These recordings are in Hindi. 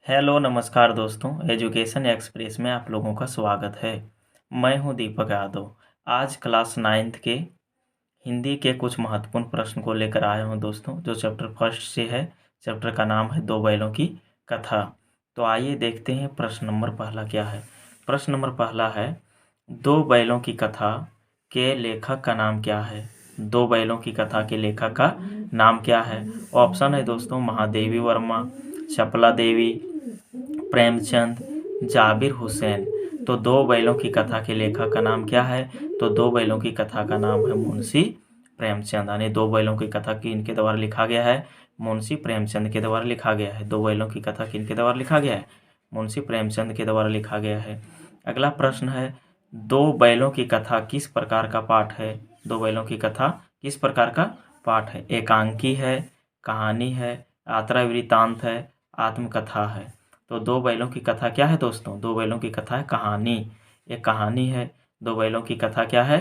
हेलो नमस्कार दोस्तों, एजुकेशन एक्सप्रेस में आप लोगों का स्वागत है। मैं हूं दीपक यादव। आज क्लास 9th के हिंदी के कुछ महत्वपूर्ण प्रश्न को लेकर आया हूं दोस्तों, जो चैप्टर फर्स्ट से है। चैप्टर का नाम है दो बैलों की कथा। तो आइए देखते हैं प्रश्न नंबर पहला क्या है। प्रश्न नंबर पहला है, दो बैलों की कथा के लेखक का नाम क्या है। दो बैलों की कथा के लेखक का नाम क्या है। ऑप्शन है दोस्तों, महादेवी वर्मा, चपला देवी, प्रेमचंद, जाबिर हुसैन। तो दो बैलों की कथा के लेखक का नाम क्या है। तो दो बैलों की कथा का नाम है मुंशी प्रेमचंद। यानी दो बैलों की कथा किनके द्वारा लिखा गया है। मुंशी प्रेमचंद के द्वारा लिखा गया है। दो बैलों की कथा किनके द्वारा लिखा गया है। मुंशी प्रेमचंद के द्वारा लिखा गया है। अगला प्रश्न है, दो बैलों की कथा किस प्रकार का पाठ है। दो बैलों की कथा किस प्रकार का पाठ है। एकांकी है, कहानी है, यात्रा वृत्तांत है, आत्मकथा है। तो दो बैलों की कथा क्या है दोस्तों। दो बैलों की कथा है कहानी। एक कहानी है। दो बैलों की कथा क्या है।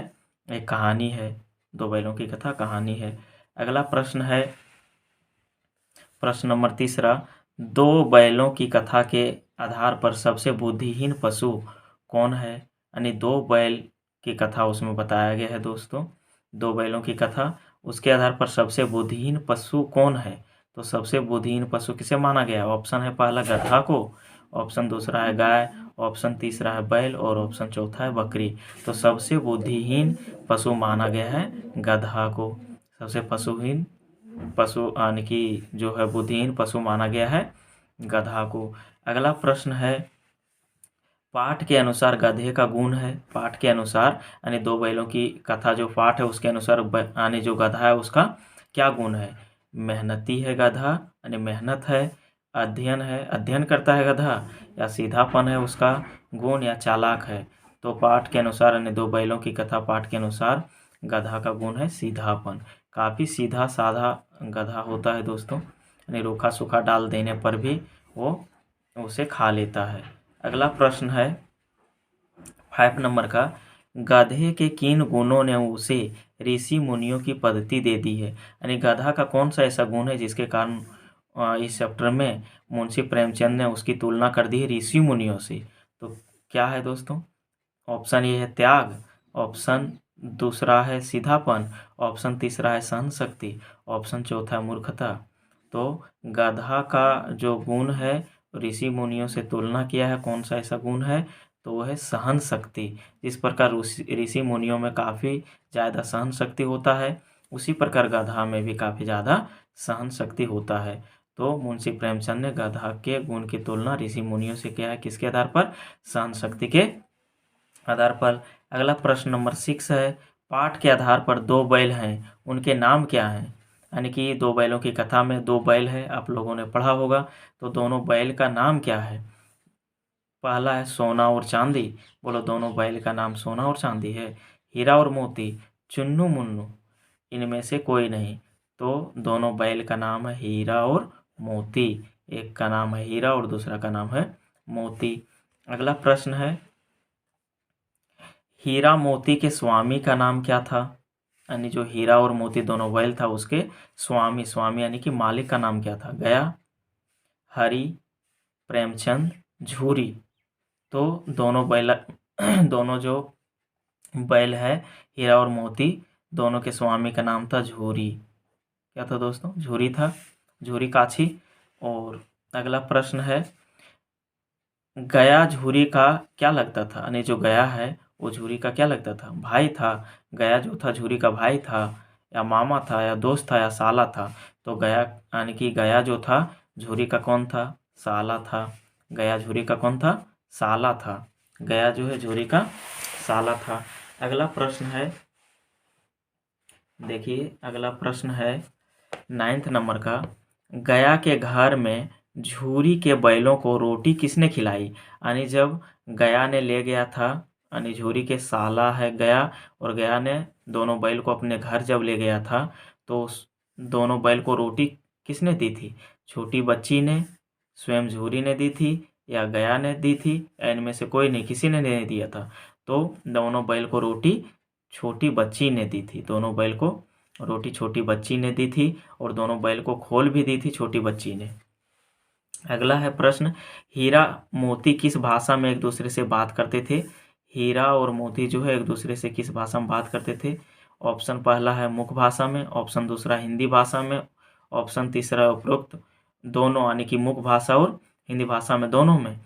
एक कहानी है। दो बैलों की कथा कहानी है। अगला प्रश्न है, प्रश्न नंबर तीसरा, दो बैलों की कथा के आधार पर सबसे बुद्धिहीन पशु कौन है। यानी दो बैल की कथा उसमें बताया गया है दोस्तों। दो बैलों की कथा, उसके आधार पर सबसे बुद्धिहीन पशु कौन है। तो सबसे बुद्धिहीन पशु किसे माना गया है। ऑप्शन है पहला गधा को, ऑप्शन दूसरा है गाय, ऑप्शन तीसरा है बैल और ऑप्शन चौथा है बकरी। तो सबसे बुद्धिहीन पशु माना गया है गधा को। सबसे पशुहीन पशु यानी कि जो है बुद्धिहीन पशु माना गया है गधा को। अगला प्रश्न है, पाठ के अनुसार गधे का गुण है। पाठ के अनुसार यानी दो बैलों की कथा जो पाठ है उसके अनुसार यानी जो गधा है उसका क्या गुण है। मेहनती है गधा, यानी मेहनत है। अध्ययन है, अध्ययन करता है गधा। या सीधापन है उसका गुण, या चालाक है। तो पाठ के अनुसार यानी दो बैलों की कथा पाठ के अनुसार गधा का गुण है सीधापन। काफ़ी सीधा साधा गधा होता है दोस्तों, यानी रूखा सूखा डाल देने पर भी वो उसे खा लेता है। अगला प्रश्न है 5 नंबर का, गधे के किन गुणों ने उसे ऋषि मुनियों की पद्धति दे दी है। यानी गधा का कौन सा ऐसा गुण है जिसके कारण इस चैप्टर में मुंशी प्रेमचंद ने उसकी तुलना कर दी है ऋषि मुनियों से। तो क्या है दोस्तों। ऑप्शन ए है त्याग, ऑप्शन दूसरा है सीधापन, ऑप्शन तीसरा है सहन शक्ति, ऑप्शन चौथा है मूर्खता। तो गधा का जो गुण है ऋषि मुनियों से तुलना किया है, कौन सा ऐसा गुण है। तो वो है सहन शक्ति। जिस प्रकार ऋषि मुनियों में काफ़ी ज़्यादा सहन शक्ति होता है, उसी प्रकार गधा में भी काफ़ी ज़्यादा सहन शक्ति होता है। तो मुंशी प्रेमचंद ने गधा के गुण की तुलना ऋषि मुनियों से किया है, किसके आधार पर। सहन शक्ति के आधार पर। अगला प्रश्न नंबर 6 है, पाठ के आधार पर दो बैल हैं, उनके नाम क्या हैं। यानी कि दो बैलों की कथा में दो बैल है, आप लोगों ने पढ़ा होगा। तो दोनों बैल का नाम क्या है। पहला है सोना और चांदी। बोलो दोनों बैल का नाम सोना और चांदी है। हीरा और मोती, चुन्नू मुन्नू, इनमें से कोई नहीं। तो दोनों बैल का नाम है हीरा और मोती। एक का नाम है हीरा और दूसरा का नाम है मोती। अगला प्रश्न है, हीरा मोती के स्वामी का नाम क्या था। यानी जो हीरा और मोती दोनों बैल था उसके स्वामी, स्वामी यानी कि मालिक का नाम क्या था। गया, हरि, प्रेमचंद, झूरी। तो दोनों बैल दोनों जो बैल है हीरा और मोती, दोनों के स्वामी का नाम था झूरी। क्या था दोस्तों, झूरी था, झूरी काछी। और अगला प्रश्न है, गया झूरी का क्या लगता था। यानी जो गया है वो झूरी का क्या लगता था, भाई था। गया जो था झूरी का भाई था, या मामा था, या दोस्त था, या साला था। तो गया यानी कि गया जो था झूरी का कौन था, साला था। गया झूरी का कौन था, साला था। गया जो है झूरी का साला था। अगला प्रश्न है, देखिए अगला प्रश्न है 9th नंबर का, गया के घर में झूरी के बैलों को रोटी किसने खिलाई। यानी जब गया ने ले गया था, यानी झूरी के साला है गया, और गया ने दोनों बैल को अपने घर जब ले गया था, तो उस दोनों बैल को रोटी किसने दी थी। छोटी बच्ची ने, स्वयं झूरी ने दी थी, या गया ने दी थी, या इनमें से कोई नहीं, किसी ने नहीं दिया था। तो दोनों बैल को रोटी छोटी बच्ची ने दी थी। दोनों बैल को रोटी छोटी बच्ची ने दी थी, और दोनों बैल को खोल भी दी थी छोटी बच्ची ने। अगला है प्रश्न, हीरा मोती किस भाषा में एक दूसरे से बात करते थे? हीरा और मोती जो है एक दूसरे से किस भाषा में बात करते थे? ऑप्शन पहला है मुख भाषा में, ऑप्शन दूसरा हिंदी भाषा में, ऑप्शन तीसरा उपरोक्त दोनों यानी कि मुख भाषा और हिंदी भाषा में, दोनों में,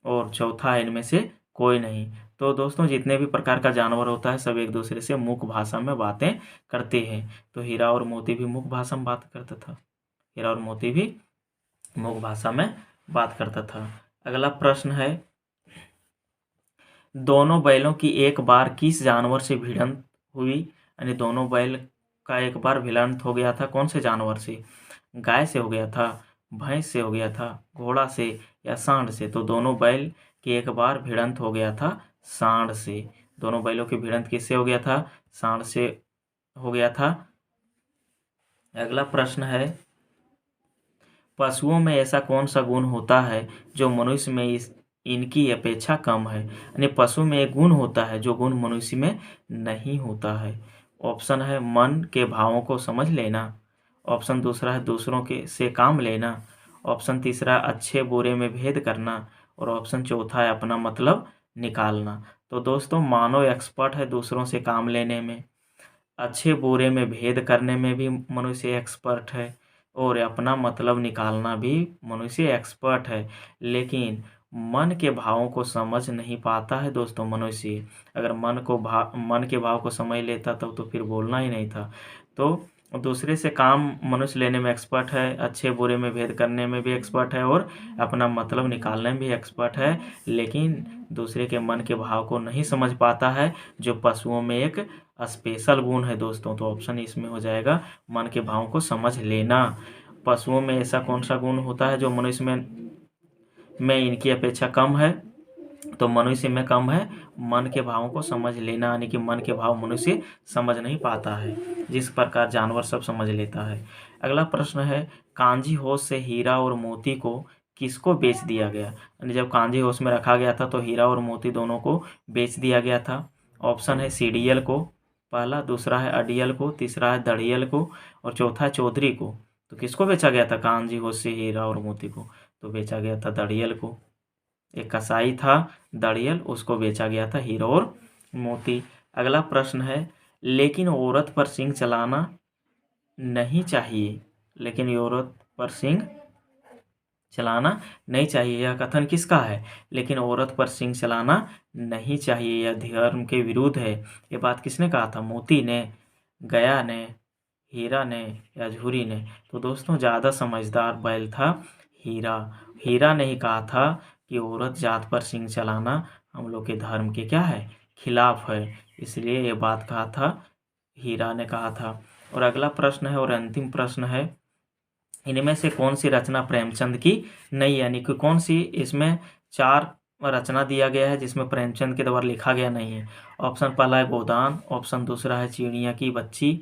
और चौथा है इनमें से कोई नहीं। तो दोस्तों जितने भी प्रकार का जानवर होता है सब एक दूसरे से मुख भाषा में बातें करते हैं। तो हीरा और मोती भी मुख भाषा में बात करता था, हीरा और मोती भी मुख भाषा में बात करता था। अगला प्रश्न है, दोनों बैलों की एक बार किस जानवर से भिड़ंत हुई? यानी दोनों बैल का एक बार भिड़ंत हो गया था, कौन से जानवर से? गाय से हो गया था, भैंस से हो गया था, घोड़ा से या सांड से? तो दोनों बैल की एक बार भिड़ंत हो गया था सांड से। दोनों बैलों की भिड़ंत किससे हो गया था? सांड से हो गया था। अगला प्रश्न है, पशुओं में ऐसा कौन सा गुण होता है जो मनुष्य में इनकी अपेक्षा कम है? यानी पशु में एक गुण होता है जो गुण मनुष्य में नहीं होता है। ऑप्शन है मन के भावों को समझ लेना, ऑप्शन दूसरा है दूसरों के से काम लेना, ऑप्शन तीसरा अच्छे बुरे में भेद करना, और ऑप्शन चौथा है अपना मतलब निकालना। तो दोस्तों मानव एक्सपर्ट है दूसरों से काम लेने में, अच्छे बुरे में भेद करने में भी मनुष्य एक्सपर्ट है, और अपना मतलब निकालना भी मनुष्य एक्सपर्ट है। लेकिन मन के भावों को समझ नहीं पाता है दोस्तों मनुष्य। अगर मन के भाव को समझ लेता तो फिर बोलना ही नहीं था। तो दूसरे से काम मनुष्य लेने में एक्सपर्ट है, अच्छे बुरे में भेद करने में भी एक्सपर्ट है, और अपना मतलब निकालने में भी एक्सपर्ट है, लेकिन दूसरे के मन के भाव को नहीं समझ पाता है, जो पशुओं में एक स्पेशल गुण है दोस्तों। तो ऑप्शन इसमें हो जाएगा मन के भावों को समझ लेना। पशुओं में ऐसा कौन सा गुण होता है जो मनुष्य में इनकी अपेक्षा कम है? तो मनुष्य में कम है मन के भावों को समझ लेना, यानी कि मन के भाव मनुष्य समझ नहीं पाता है, जिस प्रकार जानवर सब समझ लेता है। अगला प्रश्न है, कांजी होश से हीरा और मोती को किसको बेच दिया गया? यानी जब कांजी होश में रखा गया था तो हीरा और मोती दोनों को बेच दिया गया था। ऑप्शन है सीडीएल को पहला, दूसरा है अडियल को, तीसरा है दड़ियल को, और चौथा है चौधरी को। तो किसको बेचा गया था कांजी होश से हीरा और मोती को? तो बेचा गया था दड़ियल को। एक कसाई था दड़ियल, उसको बेचा गया था हीरा और मोती। अगला प्रश्न है, लेकिन औरत पर सींग चलाना नहीं चाहिए, लेकिन औरत पर सींग चलाना नहीं चाहिए, यह कथन किसका है? लेकिन औरत पर सींग चलाना नहीं चाहिए, यह धर्म के विरुद्ध है। ये बात किसने कहा था? मोती ने, गया ने, हीरा ने या झूरी ने? तो दोस्तों ज़्यादा समझदार बैल था हीरा। हीरा ने ही कहा था कि औरत जात पर सींग चलाना हम लोग के धर्म के क्या है? खिलाफ है। इसलिए ये बात कहा था, हीरा ने कहा था। और अगला प्रश्न है और अंतिम प्रश्न है, इनमें से कौन सी रचना प्रेमचंद की नहीं? यानी कि कौन सी इसमें 4 रचना दिया गया है जिसमें प्रेमचंद के द्वारा लिखा गया नहीं है? ऑप्शन पहला है गोदान, ऑप्शन दूसरा है चिड़िया की बच्ची,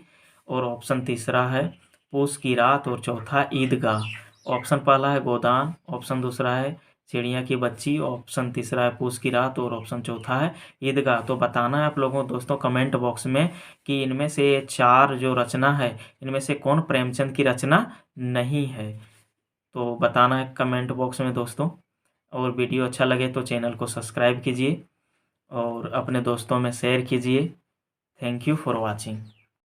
और ऑप्शन तीसरा है पूस की रात, और चौथा ईदगाह। ऑप्शन पहला है गोदान, ऑप्शन दूसरा है चिड़िया की बच्ची, ऑप्शन तीसरा है पूस की रात, और ऑप्शन चौथा है ईदगाह। तो बताना है आप लोगों दोस्तों कमेंट बॉक्स में कि इनमें से 4 जो रचना है इनमें से कौन प्रेमचंद की रचना नहीं है। तो बताना है कमेंट बॉक्स में दोस्तों। और वीडियो अच्छा लगे तो चैनल को सब्सक्राइब कीजिए और अपने दोस्तों में शेयर कीजिए। Thank you for watching.